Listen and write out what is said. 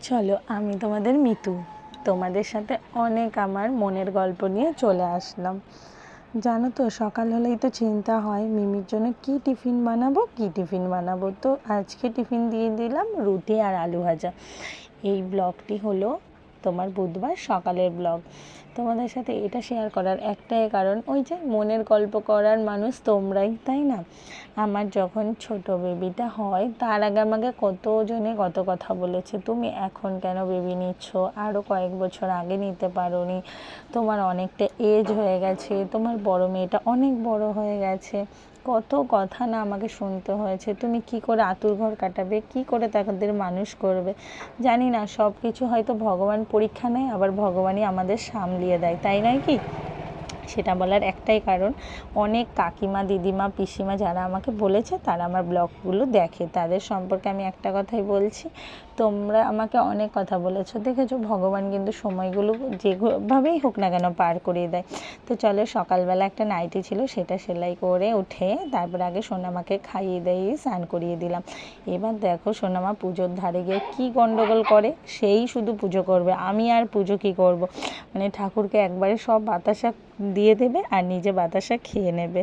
চলো আমি তোমাদের মিতু, তোমাদের সাথে অনেক আমার মনের গল্প নিয়ে চলে আসলাম। জানো তো, সকাল হলেই তো চিন্তা হয় মিমির জন্য কি টিফিন বানাবো। তো আজকে টিফিন দিয়ে দিলাম রুটি আর আলু ভাজা। এই ব্লগটি হলো তোমার বুধবার সকালের ব্লগ। তোমাদের সাথে এটা শেয়ার করার একটাই কারণ, ওই যে মনের গল্প করার মানুষ তোমরাই, তাই না? আমার যখন ছোট বেবিটা হয় তার আগে আমাকে কতজনে কত কথা বলেছে, তুমি এখন কেন বেবি নিচ্ছ, আরও কয়েক বছর আগে নিতে পারোনি, তোমার অনেকটা এজ হয়ে গেছে, তোমার বড় মেয়েটা অনেক বড় হয়ে গেছে। কত কথা না আমাকে শুনতে হয়েছে, তুমি কি করে আতুর ঘর কাটাবে, কি করে তাদের মানুষ করবে। জানি না, সব কিছু হয়তো ভগবান পরীক্ষা নেয়, আবার ভগবানই আমাদের সামলিয়ে দেয়, তাই নয় কি? সেটা বলার একটাই কারণ, অনেক কাকিমা, দিদিমা, পিসিমা যারা আমাকে বলেছে তারা আমার ব্লগগুলো দেখে, তাদের সম্পর্কে আমি একটা কথাই বলছি, তোমরা আমাকে অনেক কথা বলেছো, দেখেছো ভগবান কিন্তু সময়গুলো যেভাবেই হোক না কেন পার করিয়ে দেয়। তো চলো, সকালবেলা একটা নাইটি ছিল সেটা সেলাই করে উঠে তারপর আগে সোনামাকে খাইয়ে দিয়ে স্নান করিয়ে দিলাম। এবার দেখো সোনামা পুজোর ধারে গিয়ে কি গন্ডগোল করে, সেই শুধু পুজো করবে, আমি আর পুজো কি করব। মানে ঠাকুরকে একবারে সব বাতাসা দিয়ে দেবে আর নিজে বাতাসা খেয়ে নেবে।